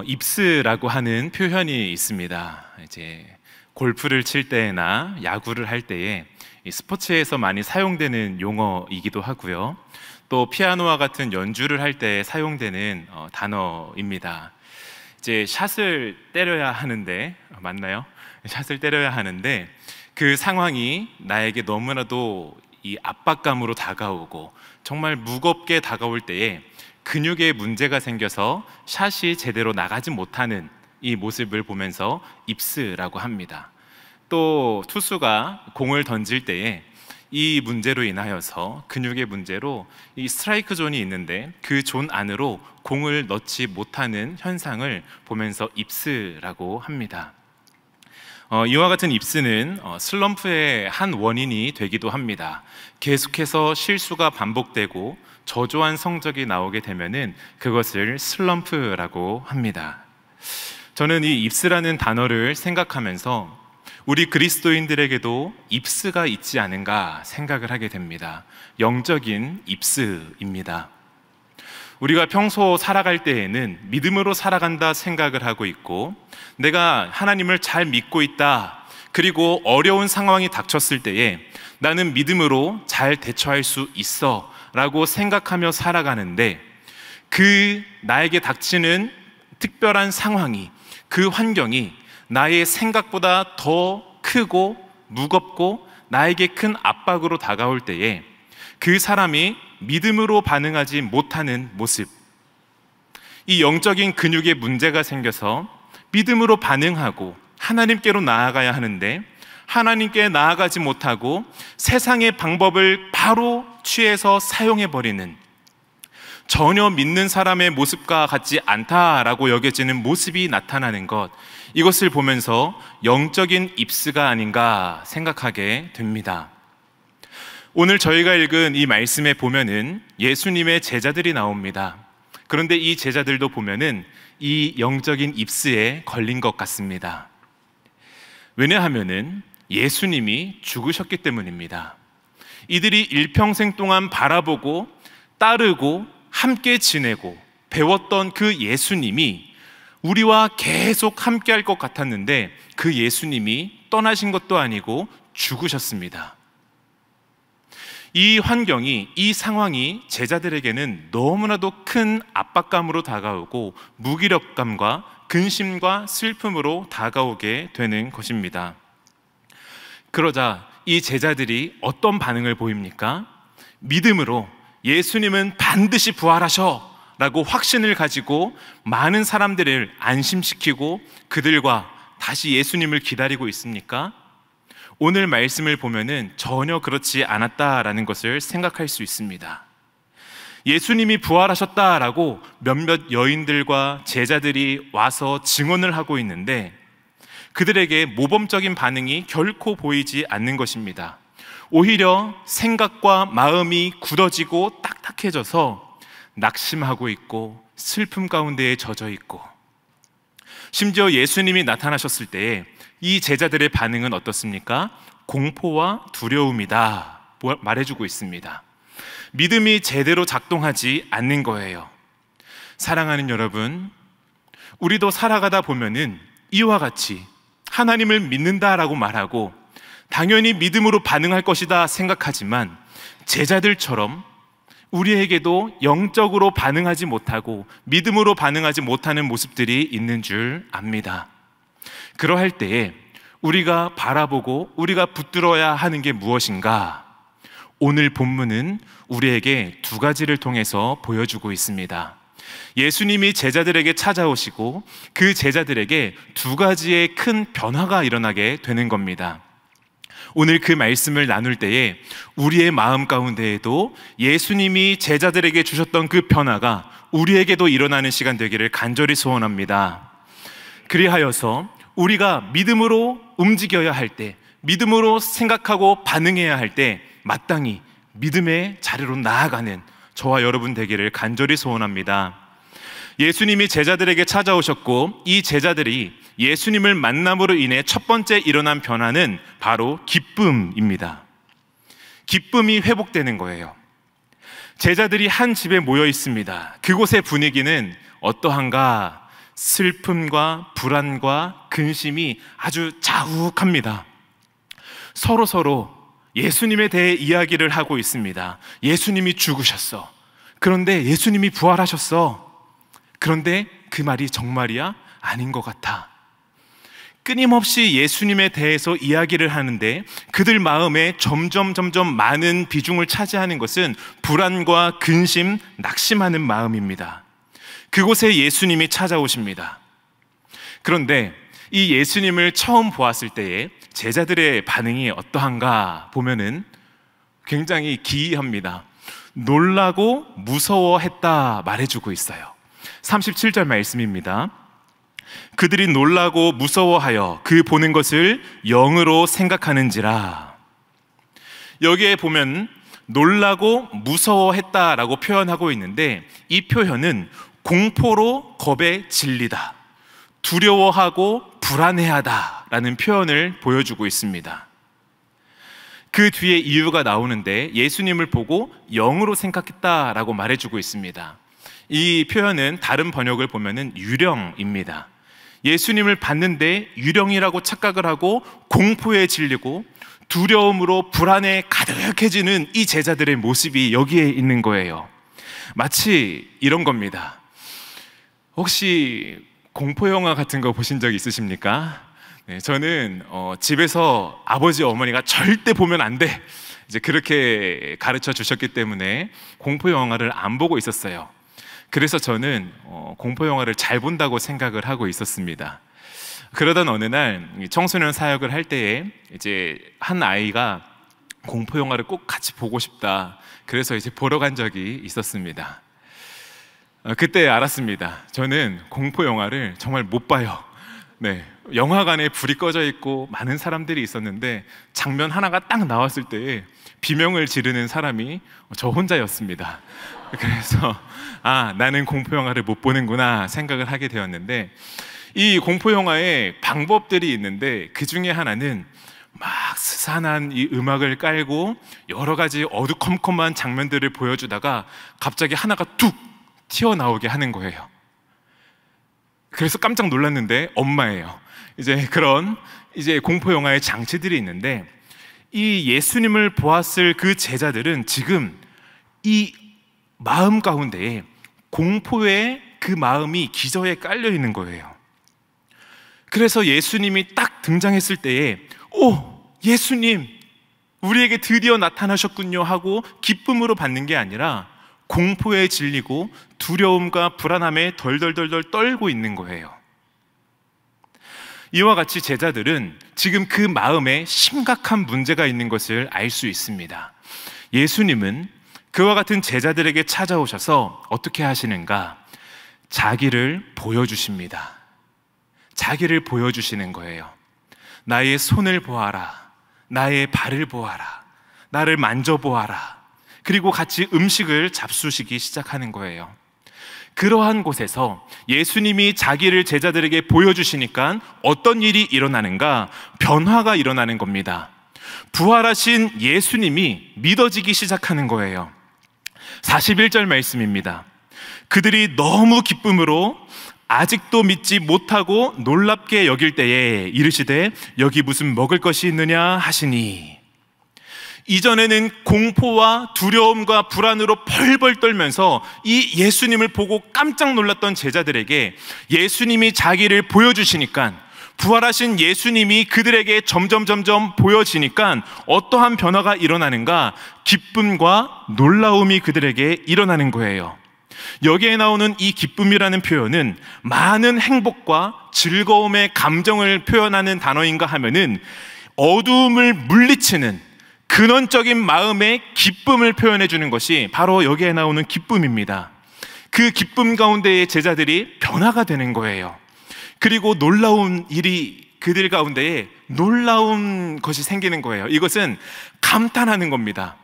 입스라고 하는 표현이 있습니다. 이제 골프를 칠 때나 야구를 할 때에 이 스포츠에서 많이 사용되는 용어이기도 하고요. 또 피아노와 같은 연주를 할 때 사용되는 단어입니다. 이제 샷을 때려야 하는데, 맞나요? 샷을 때려야 하는데 그 상황이 나에게 너무나도 이 압박감으로 다가오고 정말 무겁게 다가올 때에 근육에 문제가 생겨서 샷이 제대로 나가지 못하는 이 모습을 보면서 입스라고 합니다. 또 투수가 공을 던질 때에 이 문제로 인하여서 근육의 문제로 이 스트라이크 존이 있는데 그 존 안으로 공을 넣지 못하는 현상을 보면서 입스라고 합니다. 이와 같은 입스는 슬럼프의 한 원인이 되기도 합니다. 계속해서 실수가 반복되고 저조한 성적이 나오게 되면은 그것을 슬럼프라고 합니다. 저는 이 입스라는 단어를 생각하면서 우리 그리스도인들에게도 입스가 있지 않은가 생각을 하게 됩니다. 영적인 입스입니다. 우리가 평소 살아갈 때에는 믿음으로 살아간다 생각을 하고 있고, 내가 하나님을 잘 믿고 있다, 그리고 어려운 상황이 닥쳤을 때에 나는 믿음으로 잘 대처할 수 있어 라고 생각하며 살아가는데, 그 나에게 닥치는 특별한 상황이, 그 환경이 나의 생각보다 더 크고 무겁고 나에게 큰 압박으로 다가올 때에 그 사람이 믿음으로 반응하지 못하는 모습, 이 영적인 근육에 문제가 생겨서 믿음으로 반응하고 하나님께로 나아가야 하는데 하나님께 나아가지 못하고 세상의 방법을 바로 취해서 사용해버리는, 전혀 믿는 사람의 모습과 같지 않다라고 여겨지는 모습이 나타나는 것, 이것을 보면서 영적인 입스가 아닌가 생각하게 됩니다. 오늘 저희가 읽은 이 말씀에 보면은 예수님의 제자들이 나옵니다. 그런데 이 제자들도 보면은 이 영적인 입스에 걸린 것 같습니다. 왜냐하면은 예수님이 죽으셨기 때문입니다. 이들이 일평생 동안 바라보고 따르고 함께 지내고 배웠던 그 예수님이 우리와 계속 함께 할 것 같았는데 그 예수님이 떠나신 것도 아니고 죽으셨습니다. 이 환경이, 이 상황이 제자들에게는 너무나도 큰 압박감으로 다가오고 무기력감과 근심과 슬픔으로 다가오게 되는 것입니다. 그러자 이 제자들이 어떤 반응을 보입니까? 믿음으로 예수님은 반드시 부활하셔 라고 확신을 가지고 많은 사람들을 안심시키고 그들과 다시 예수님을 기다리고 있습니까? 오늘 말씀을 보면은 전혀 그렇지 않았다라는 것을 생각할 수 있습니다. 예수님이 부활하셨다라고 몇몇 여인들과 제자들이 와서 증언을 하고 있는데 그들에게 모범적인 반응이 결코 보이지 않는 것입니다. 오히려 생각과 마음이 굳어지고 딱딱해져서 낙심하고 있고 슬픔 가운데에 젖어 있고, 심지어 예수님이 나타나셨을 때에 이 제자들의 반응은 어떻습니까? 공포와 두려움이다 말해주고 있습니다. 믿음이 제대로 작동하지 않는 거예요. 사랑하는 여러분, 우리도 살아가다 보면은 이와 같이 하나님을 믿는다라고 말하고 당연히 믿음으로 반응할 것이다 생각하지만 제자들처럼 우리에게도 영적으로 반응하지 못하고 믿음으로 반응하지 못하는 모습들이 있는 줄 압니다. 그러할 때에 우리가 바라보고 우리가 붙들어야 하는 게 무엇인가? 오늘 본문은 우리에게 두 가지를 통해서 보여주고 있습니다. 예수님이 제자들에게 찾아오시고 그 제자들에게 두 가지의 큰 변화가 일어나게 되는 겁니다. 오늘 그 말씀을 나눌 때에 우리의 마음 가운데에도 예수님이 제자들에게 주셨던 그 변화가 우리에게도 일어나는 시간 되기를 간절히 소원합니다. 그리하여서 우리가 믿음으로 움직여야 할 때, 믿음으로 생각하고 반응해야 할 때 마땅히 믿음의 자리로 나아가는 저와 여러분 되기를 간절히 소원합니다. 예수님이 제자들에게 찾아오셨고 이 제자들이 예수님을 만남으로 인해 첫 번째 일어난 변화는 바로 기쁨입니다. 기쁨이 회복되는 거예요. 제자들이 한 집에 모여 있습니다. 그곳의 분위기는 어떠한가 슬픔과 불안과 근심이 아주 자욱합니다. 서로 예수님에 대해 이야기를 하고 있습니다. 예수님이 죽으셨어. 그런데 예수님이 부활하셨어. 그런데 그 말이 정말이야? 아닌 것 같아. 끊임없이 예수님에 대해서 이야기를 하는데 그들 마음에 점점 많은 비중을 차지하는 것은 불안과 근심, 낙심하는 마음입니다. 그곳에 예수님이 찾아오십니다. 그런데 이 예수님을 처음 보았을 때에 제자들의 반응이 어떠한가 보면은 굉장히 기이합니다. 놀라고 무서워했다 말해주고 있어요. 37절 말씀입니다. 그들이 놀라고 무서워하여 그 보는 것을 영으로 생각하는지라. 여기에 보면 놀라고 무서워했다라고 표현하고 있는데 이 표현은 공포로 겁에 질리다, 두려워하고 불안해하다라는 표현을 보여주고 있습니다. 그 뒤에 이유가 나오는데 예수님을 보고 영으로 생각했다라고 말해주고 있습니다. 이 표현은 다른 번역을 보면은 유령입니다. 예수님을 봤는데 유령이라고 착각을 하고 공포에 질리고 두려움으로 불안에 가득해지는 이 제자들의 모습이 여기에 있는 거예요. 마치 이런 겁니다. 혹시 공포영화 같은 거 보신 적 있으십니까? 네, 저는 집에서 아버지 어머니가 절대 보면 안 돼, 이제 그렇게 가르쳐 주셨기 때문에 공포영화를 안 보고 있었어요. 그래서 저는 공포영화를 잘 본다고 생각을 하고 있었습니다. 그러던 어느 날 청소년 사역을 할 때에 이제 한 아이가 공포영화를 꼭 같이 보고 싶다, 그래서 이제 보러 간 적이 있었습니다. 그때 알았습니다. 저는 공포영화를 정말 못 봐요. 네, 영화관에 불이 꺼져 있고 많은 사람들이 있었는데 장면 하나가 딱 나왔을 때 비명을 지르는 사람이 저 혼자였습니다. 그래서 나는 공포영화를 못 보는구나 생각을 하게 되었는데, 이 공포영화에 방법들이 있는데 그 중에 하나는 막 스산한 이 음악을 깔고 여러 가지 어두컴컴한 장면들을 보여주다가 갑자기 하나가 툭 튀어나오게 하는 거예요. 그래서 깜짝 놀랐는데 엄마예요. 이제 그런 공포영화의 장치들이 있는데, 이 예수님을 보았을 그 제자들은 지금 이 마음 가운데에 공포의 그 마음이 기저에 깔려 있는 거예요. 그래서 예수님이 딱 등장했을 때에 예수님 우리에게 드디어 나타나셨군요 하고 기쁨으로 받는 게 아니라 공포에 질리고 두려움과 불안함에 덜덜덜 떨고 있는 거예요. 이와 같이 제자들은 지금 그 마음에 심각한 문제가 있는 것을 알 수 있습니다. 예수님은 그와 같은 제자들에게 찾아오셔서 어떻게 하시는가? 자기를 보여주십니다. 자기를 보여주시는 거예요. 나의 손을 보아라, 나의 발을 보아라, 나를 만져보아라. 그리고 같이 음식을 잡수시기 시작하는 거예요. 그러한 곳에서 예수님이 자기를 제자들에게 보여주시니까 어떤 일이 일어나는가? 변화가 일어나는 겁니다. 부활하신 예수님이 믿어지기 시작하는 거예요. 41절 말씀입니다. 그들이 너무 기쁨으로 아직도 믿지 못하고 놀랍게 여길 때에 이르시되 여기 무슨 먹을 것이 있느냐 하시니, 이전에는 공포와 두려움과 불안으로 벌벌 떨면서 이 예수님을 보고 깜짝 놀랐던 제자들에게 예수님이 자기를 보여주시니까, 부활하신 예수님이 그들에게 점점 보여지니까 어떠한 변화가 일어나는가? 기쁨과 놀라움이 그들에게 일어나는 거예요. 여기에 나오는 이 기쁨이라는 표현은 많은 행복과 즐거움의 감정을 표현하는 단어인가 하면은 어두움을 물리치는 근원적인 마음의 기쁨을 표현해 주는 것이 바로 여기에 나오는 기쁨입니다. 그 기쁨 가운데의 제자들이 변화가 되는 거예요. 그리고 놀라운 일이 그들 가운데에 놀라운 것이 생기는 거예요. 이것은 감탄하는 겁니다.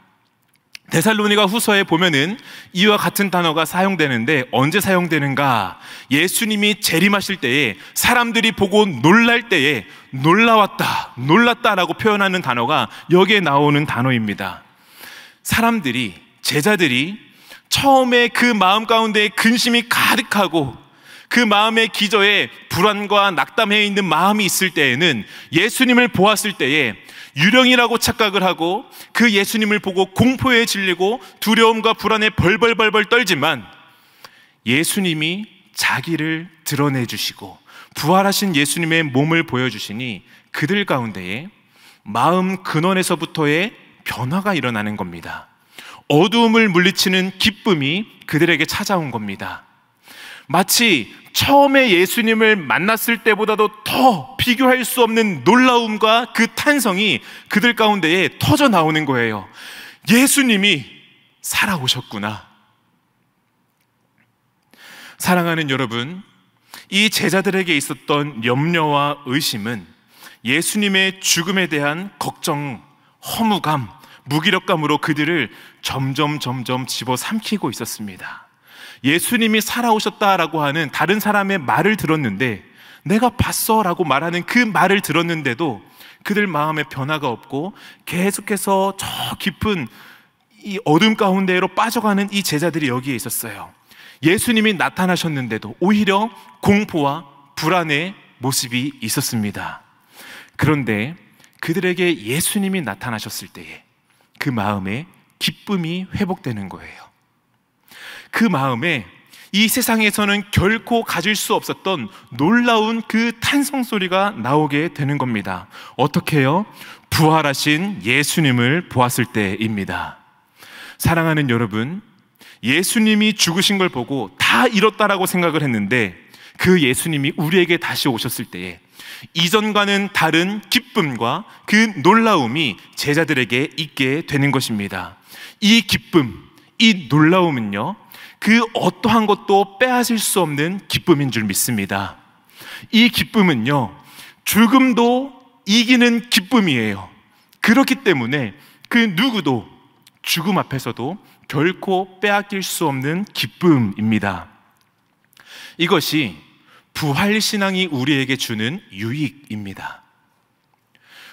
데살로니가 후서에 보면은 이와 같은 단어가 사용되는데 언제 사용되는가? 예수님이 재림하실 때에 사람들이 보고 놀랄 때에 놀라웠다, 놀랐다라고 표현하는 단어가 여기에 나오는 단어입니다. 제자들이 처음에 그 마음 가운데 근심이 가득하고 그 마음의 기저에 불안과 낙담해 있는 마음이 있을 때에는 예수님을 보았을 때에 유령이라고 착각을 하고 그 예수님을 보고 공포에 질리고 두려움과 불안에 벌벌벌벌 떨지만, 예수님이 자기를 드러내 주시고 부활하신 예수님의 몸을 보여주시니 그들 가운데에 마음 근원에서부터의 변화가 일어나는 겁니다. 어두움을 물리치는 기쁨이 그들에게 찾아온 겁니다. 마치 처음에 예수님을 만났을 때보다도 더 비교할 수 없는 놀라움과 그 탄성이 그들 가운데에 터져 나오는 거예요. 예수님이 살아오셨구나. 사랑하는 여러분, 이 제자들에게 있었던 염려와 의심은 예수님의 죽음에 대한 걱정, 허무감, 무기력감으로 그들을 점점 집어삼키고 있었습니다. 예수님이 살아오셨다라고 하는 다른 사람의 말을 들었는데, 내가 봤어 라고 말하는 그 말을 들었는데도 그들 마음에 변화가 없고 계속해서 저 깊은 이 어둠 가운데로 빠져가는 이 제자들이 여기에 있었어요. 예수님이 나타나셨는데도 오히려 공포와 불안의 모습이 있었습니다. 그런데 그들에게 예수님이 나타나셨을 때에 그 마음에 기쁨이 회복되는 거예요. 그 마음에 이 세상에서는 결코 가질 수 없었던 놀라운 그 탄성 소리가 나오게 되는 겁니다. 어떻게요? 부활하신 예수님을 보았을 때입니다. 사랑하는 여러분, 예수님이 죽으신 걸 보고 다 잃었다라고 생각을 했는데, 그 예수님이 우리에게 다시 오셨을 때에 이전과는 다른 기쁨과 그 놀라움이 제자들에게 있게 되는 것입니다. 이 기쁨, 이 놀라움은요, 그 어떠한 것도 빼앗을 수 없는 기쁨인 줄 믿습니다. 이 기쁨은요, 죽음도 이기는 기쁨이에요. 그렇기 때문에 그 누구도 죽음 앞에서도 결코 빼앗길 수 없는 기쁨입니다. 이것이 부활신앙이 우리에게 주는 유익입니다.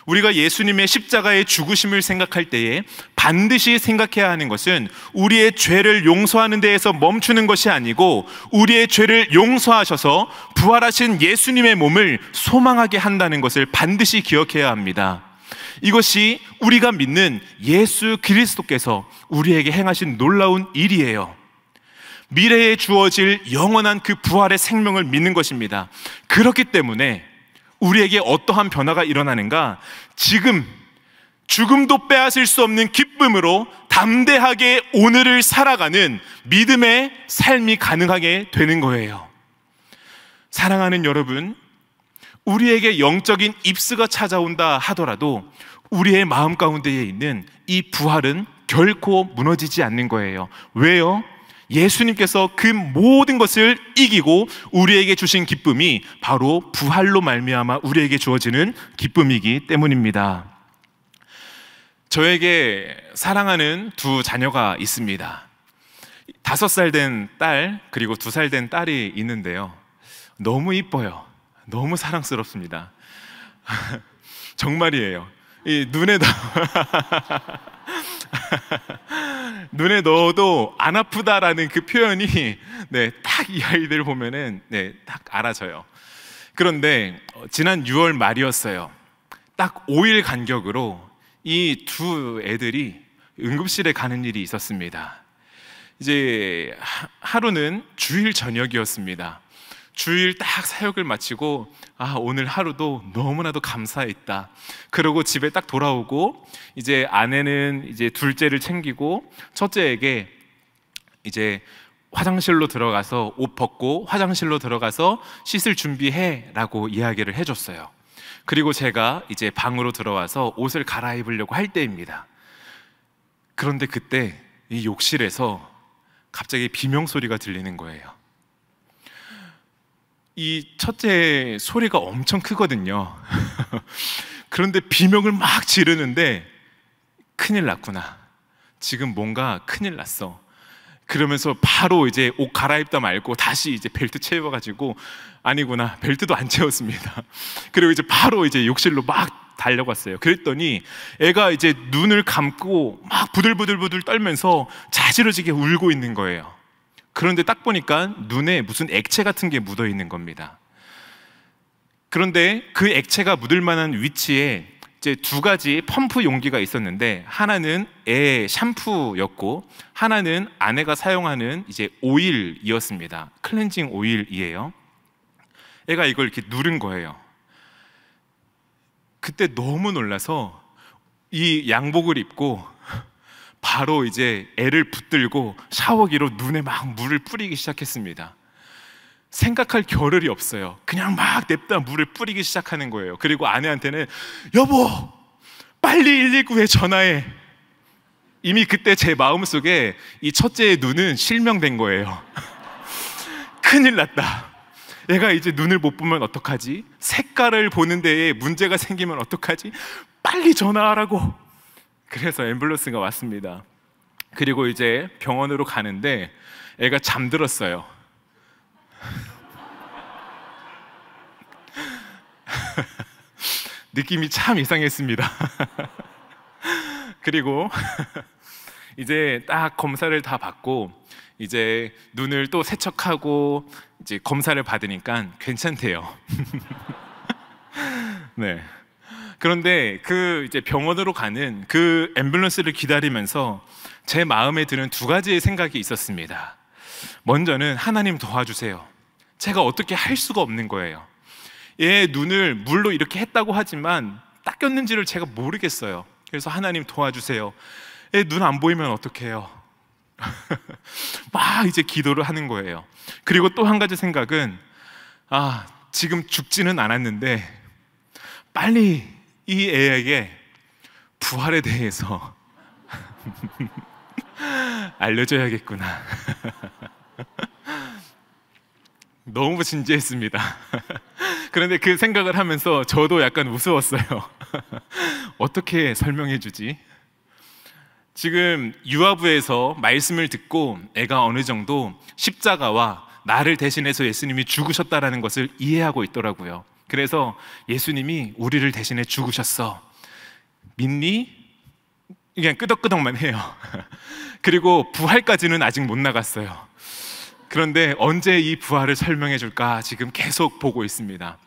우리가 예수님의 십자가의 죽으심을 생각할 때에 반드시 생각해야 하는 것은 우리의 죄를 용서하는 데에서 멈추는 것이 아니고, 우리의 죄를 용서하셔서 부활하신 예수님의 몸을 소망하게 한다는 것을 반드시 기억해야 합니다. 이것이 우리가 믿는 예수 그리스도께서 우리에게 행하신 놀라운 일이에요. 미래에 주어질 영원한 그 부활의 생명을 믿는 것입니다. 그렇기 때문에 우리에게 어떠한 변화가 일어나는가? 지금 죽음도 빼앗을 수 없는 기쁨으로 담대하게 오늘을 살아가는 믿음의 삶이 가능하게 되는 거예요. 사랑하는 여러분, 우리에게 영적인 입스가 찾아온다 하더라도 우리의 마음 가운데에 있는 이 부활은 결코 무너지지 않는 거예요. 왜요? 예수님께서 그 모든 것을 이기고 우리에게 주신 기쁨이 바로 부활로 말미암아 우리에게 주어지는 기쁨이기 때문입니다. 저에게 사랑하는 두 자녀가 있습니다. 5살 된 딸, 그리고 2살 된 딸이 있는데요, 너무 이뻐요. 너무 사랑스럽습니다. 정말이에요. 이 눈에 넣어도 안 아프다라는 그 표현이 딱 이 아이들 보면은 딱 알아져요. 그런데 지난 6월 말이었어요. 딱 5일 간격으로 이 두 애들이 응급실에 가는 일이 있었습니다. 이제 하루는 주일 저녁이었습니다. 주일 딱 사역을 마치고 오늘 하루도 너무나도 감사했다. 그러고 집에 딱 돌아오고 이제 아내는 이제 둘째를 챙기고 첫째에게 이제 화장실로 들어가서 옷 벗고 화장실로 들어가서 씻을 준비해라고 이야기를 해줬어요. 그리고 제가 이제 방으로 들어와서 옷을 갈아입으려고 할 때입니다. 그런데 그때 이 욕실에서 갑자기 비명 소리가 들리는 거예요. 이 첫째 소리가 엄청 크거든요. 그런데 비명을 막 지르는데 큰일 났구나. 지금 뭔가 큰일 났어. 그러면서 바로 이제 옷 갈아입다 말고 다시 이제 벨트 채워가지고 아니구나, 벨트도 안 채웠습니다. 그리고 이제 바로 이제 욕실로 막 달려갔어요. 그랬더니 애가 이제 눈을 감고 막 부들부들 떨면서 자지러지게 울고 있는 거예요. 그런데 딱 보니까 눈에 무슨 액체 같은 게 묻어 있는 겁니다. 그런데 그 액체가 묻을 만한 위치에 이제 두 가지 펌프 용기가 있었는데, 하나는 애 샴푸였고 하나는 아내가 사용하는 이제 오일이었습니다. 클렌징 오일이에요. 애가 이걸 이렇게 누른 거예요. 그때 너무 놀라서 이 양복을 입고 바로 이제 애를 붙들고 샤워기로 눈에 막 물을 뿌리기 시작했습니다. 생각할 겨를이 없어요. 그냥 막 냅다 물을 뿌리기 시작하는 거예요. 그리고 아내한테는 여보 빨리 119에 전화해. 이미 그때 제 마음속에 이 첫째의 눈은 실명된 거예요. 큰일 났다. 얘가 이제 눈을 못 보면 어떡하지? 색깔을 보는 데에 문제가 생기면 어떡하지? 빨리 전화하라고. 그래서 앰뷸런스가 왔습니다. 그리고 이제 병원으로 가는데 애가 잠들었어요. 느낌이 참 이상했습니다. 그리고 이제 딱 검사를 다 받고 이제 눈을 또 세척하고 이제 검사를 받으니까 괜찮대요. 네. 그런데 그 이제 병원으로 가는 그 앰뷸런스를 기다리면서 제 마음에 드는 두 가지의 생각이 있었습니다. 먼저는 하나님 도와주세요. 제가 어떻게 할 수가 없는 거예요. 얘 눈을 물로 이렇게 했다고 하지만 닦였는지를 제가 모르겠어요. 그래서 하나님 도와주세요. 얘 눈 안 보이면 어떡해요? 막 이제 기도를 하는 거예요. 그리고 또 한 가지 생각은 지금 죽지는 않았는데 빨리 이 애에게 부활에 대해서 알려줘야겠구나. 너무 진지했습니다. 그런데 그 생각을 하면서 저도 약간 우스웠어요. 어떻게 설명해 주지? 지금 유아부에서 말씀을 듣고 애가 어느 정도 십자가와 나를 대신해서 예수님이 죽으셨다라는 것을 이해하고 있더라고요. 그래서 예수님이 우리를 대신해 죽으셨어. 믿니? 그냥 끄덕끄덕만 해요. 그리고 부활까지는 아직 못 나갔어요. 그런데 언제 이 부활을 설명해 줄까 지금 계속 보고 있습니다.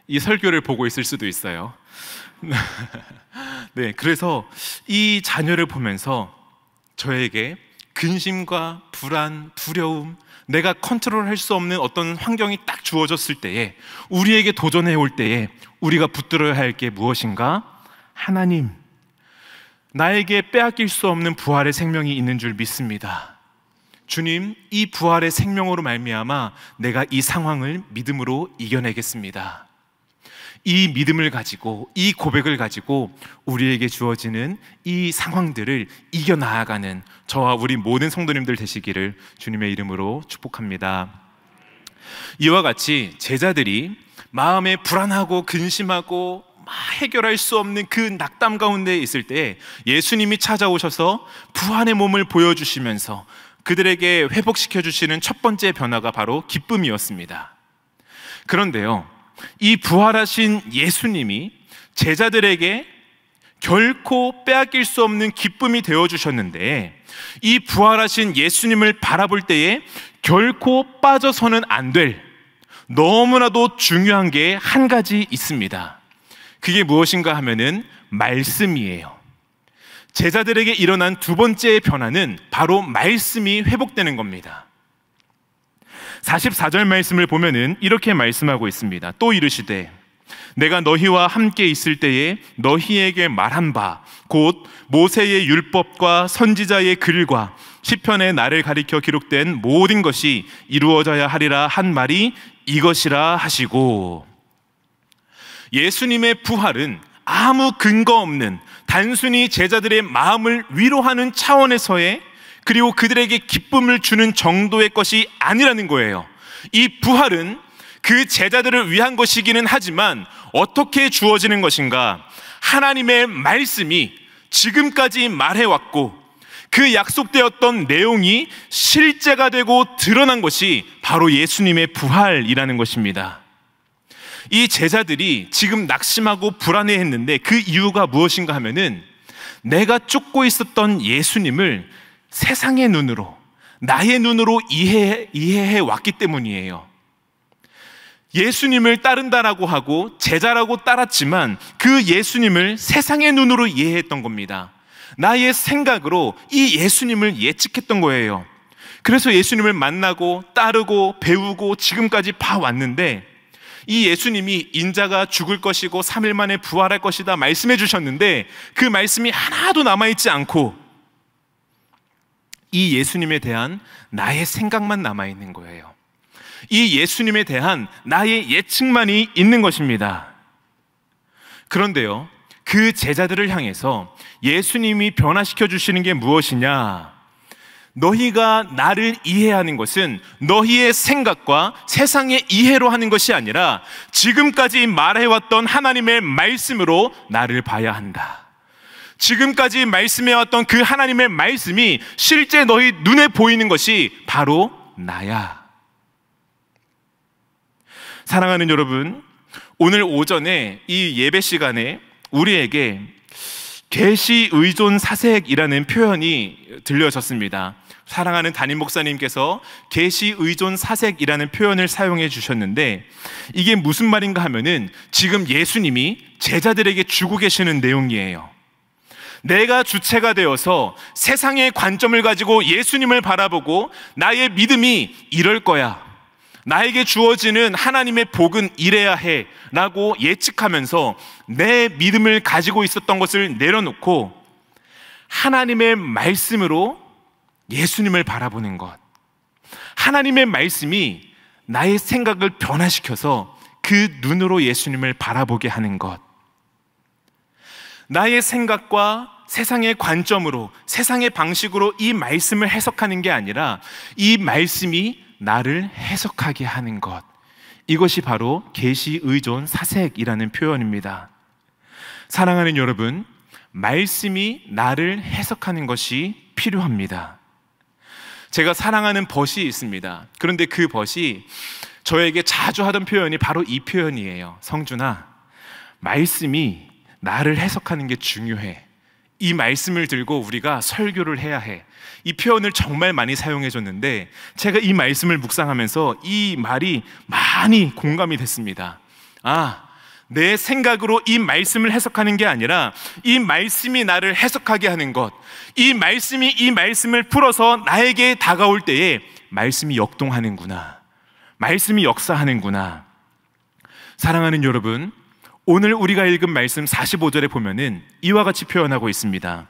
이 설교를 보고 있을 수도 있어요. 네, 그래서 이 자녀를 보면서 저에게 근심과 불안, 두려움, 내가 컨트롤할 수 없는 어떤 환경이 딱 주어졌을 때에, 우리에게 도전해 올 때에 우리가 붙들어야 할 게 무엇인가? 하나님, 나에게 빼앗길 수 없는 부활의 생명이 있는 줄 믿습니다. 주님, 이 부활의 생명으로 말미암아 내가 이 상황을 믿음으로 이겨내겠습니다. 이 믿음을 가지고, 이 고백을 가지고 우리에게 주어지는 이 상황들을 이겨나가는 저와 우리 모든 성도님들 되시기를 주님의 이름으로 축복합니다. 이와 같이 제자들이 마음에 불안하고 근심하고 해결할 수 없는 그 낙담 가운데 있을 때 예수님이 찾아오셔서 부활의 몸을 보여주시면서 그들에게 회복시켜 주시는 첫 번째 변화가 바로 기쁨이었습니다. 그런데요, 이 부활하신 예수님이 제자들에게 결코 빼앗길 수 없는 기쁨이 되어주셨는데, 이 부활하신 예수님을 바라볼 때에 결코 빠져서는 안 될 너무나도 중요한 게 한 가지 있습니다. 그게 무엇인가 하면은 말씀이에요. 제자들에게 일어난 두 번째 변화는 바로 말씀이 회복되는 겁니다. 44절 말씀을 보면은 이렇게 말씀하고 있습니다. 또 이르시되 내가 너희와 함께 있을 때에 너희에게 말한 바 곧 모세의 율법과 선지자의 글과 시편에 나를 가리켜 기록된 모든 것이 이루어져야 하리라 한 말이 이것이라 하시고, 예수님의 부활은 아무 근거 없는 단순히 제자들의 마음을 위로하는 차원에서의, 그리고 그들에게 기쁨을 주는 정도의 것이 아니라는 거예요. 이 부활은 그 제자들을 위한 것이기는 하지만 어떻게 주어지는 것인가? 하나님의 말씀이 지금까지 말해왔고 그 약속되었던 내용이 실제가 되고 드러난 것이 바로 예수님의 부활이라는 것입니다. 이 제자들이 지금 낙심하고 불안해했는데 그 이유가 무엇인가 하면은 내가 쫓고 있었던 예수님을 세상의 눈으로, 나의 눈으로 이해해 왔기 때문이에요. 예수님을 따른다라고 하고 제자라고 따랐지만 그 예수님을 세상의 눈으로 이해했던 겁니다. 나의 생각으로 이 예수님을 예측했던 거예요. 그래서 예수님을 만나고 따르고 배우고 지금까지 봐왔는데, 이 예수님이 인자가 죽을 것이고 3일 만에 부활할 것이다 말씀해 주셨는데 그 말씀이 하나도 남아있지 않고 이 예수님에 대한 나의 생각만 남아있는 거예요. 이 예수님에 대한 나의 예측만이 있는 것입니다. 그런데요, 그 제자들을 향해서 예수님이 변화시켜 주시는 게 무엇이냐? 너희가 나를 이해하는 것은 너희의 생각과 세상의 이해로 하는 것이 아니라 지금까지 말해왔던 하나님의 말씀으로 나를 봐야 한다. 지금까지 말씀해왔던 그 하나님의 말씀이 실제 너희 눈에 보이는 것이 바로 나야. 사랑하는 여러분, 오늘 오전에 이 예배 시간에 우리에게 계시 의존 사색이라는 표현이 들려졌습니다. 사랑하는 담임 목사님께서 계시 의존 사색이라는 표현을 사용해 주셨는데, 이게 무슨 말인가 하면은 지금 예수님이 제자들에게 주고 계시는 내용이에요. 내가 주체가 되어서 세상의 관점을 가지고 예수님을 바라보고 나의 믿음이 이럴 거야, 나에게 주어지는 하나님의 복은 이래야 해 라고 예측하면서 내 믿음을 가지고 있었던 것을 내려놓고 하나님의 말씀으로 예수님을 바라보는 것, 하나님의 말씀이 나의 생각을 변화시켜서 그 눈으로 예수님을 바라보게 하는 것, 나의 생각과 세상의 관점으로, 세상의 방식으로 이 말씀을 해석하는 게 아니라 이 말씀이 나를 해석하게 하는 것, 이것이 바로 계시 의존 사색이라는 표현입니다. 사랑하는 여러분, 말씀이 나를 해석하는 것이 필요합니다. 제가 사랑하는 벗이 있습니다. 그런데 그 벗이 저에게 자주 하던 표현이 바로 이 표현이에요. 성준아, 말씀이 나를 해석하는 게 중요해. 이 말씀을 들고 우리가 설교를 해야 해. 이 표현을 정말 많이 사용해 줬는데 제가 이 말씀을 묵상하면서 이 말이 많이 공감이 됐습니다. 내 생각으로 이 말씀을 해석하는 게 아니라 이 말씀이 나를 해석하게 하는 것, 이 말씀이 이 말씀을 풀어서 나에게 다가올 때에 말씀이 역동하는구나, 말씀이 역사하는구나. 사랑하는 여러분, 오늘 우리가 읽은 말씀 45절에 보면은 이와 같이 표현하고 있습니다.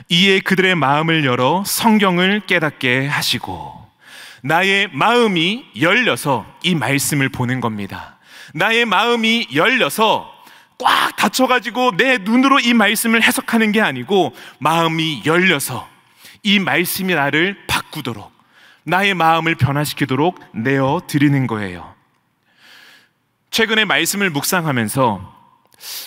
이에 그들의 마음을 열어 성경을 깨닫게 하시고, 나의 마음이 열려서 이 말씀을 보는 겁니다. 나의 마음이 열려서 꽉 닫혀가지고 내 눈으로 이 말씀을 해석하는 게 아니고 마음이 열려서 이 말씀이 나를 바꾸도록, 나의 마음을 변화시키도록 내어드리는 거예요. 최근에 말씀을 묵상하면서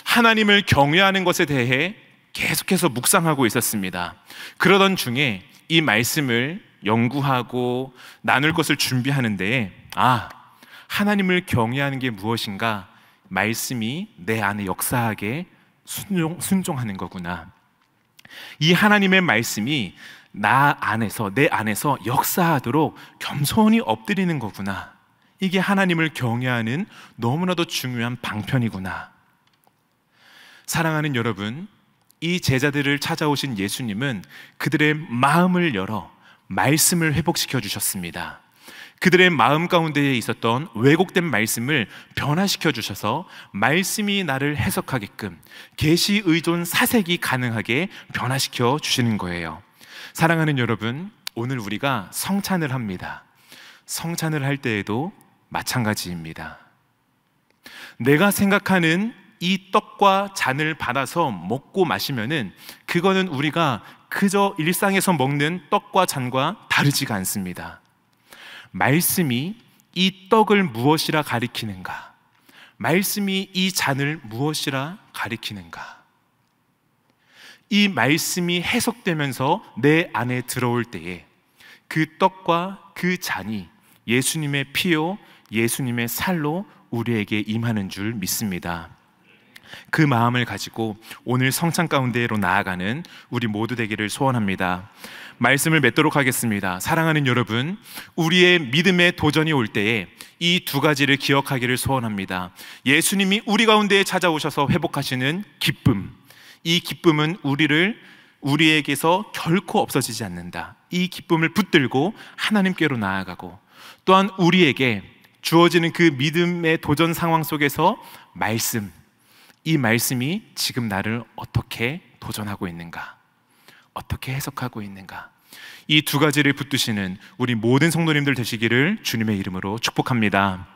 하나님을 경외하는 것에 대해 계속해서 묵상하고 있었습니다. 그러던 중에 이 말씀을 연구하고 나눌 것을 준비하는데 하나님을 경외하는 게 무엇인가? 말씀이 내 안에 역사하게 순종하는 거구나. 이 하나님의 말씀이 내 안에서 역사하도록 겸손히 엎드리는 거구나. 이게 하나님을 경외하는 너무나도 중요한 방편이구나. 사랑하는 여러분, 이 제자들을 찾아오신 예수님은 그들의 마음을 열어 말씀을 회복시켜 주셨습니다. 그들의 마음 가운데에 있었던 왜곡된 말씀을 변화시켜 주셔서 말씀이 나를 해석하게끔 계시 의존 사색이 가능하게 변화시켜 주시는 거예요. 사랑하는 여러분, 오늘 우리가 성찬을 합니다. 성찬을 할 때에도 마찬가지입니다. 내가 생각하는 이 떡과 잔을 받아서 먹고 마시면은 그거는 우리가 그저 일상에서 먹는 떡과 잔과 다르지가 않습니다. 말씀이 이 떡을 무엇이라 가리키는가? 말씀이 이 잔을 무엇이라 가리키는가? 이 말씀이 해석되면서 내 안에 들어올 때에 그 떡과 그 잔이 예수님의 피요 예수님의 살로 우리에게 임하는 줄 믿습니다. 그 마음을 가지고 오늘 성찬 가운데로 나아가는 우리 모두 되기를 소원합니다. 말씀을 맺도록 하겠습니다. 사랑하는 여러분, 우리의 믿음의 도전이 올 때에 이 두 가지를 기억하기를 소원합니다. 예수님이 우리 가운데에 찾아오셔서 회복하시는 기쁨, 이 기쁨은 우리에게서 결코 없어지지 않는다. 이 기쁨을 붙들고 하나님께로 나아가고, 또한 우리에게 주어지는 그 믿음의 도전 상황 속에서 이 말씀이 지금 나를 어떻게 도전하고 있는가, 어떻게 해석하고 있는가, 이 두 가지를 붙드시는 우리 모든 성도님들 되시기를 주님의 이름으로 축복합니다.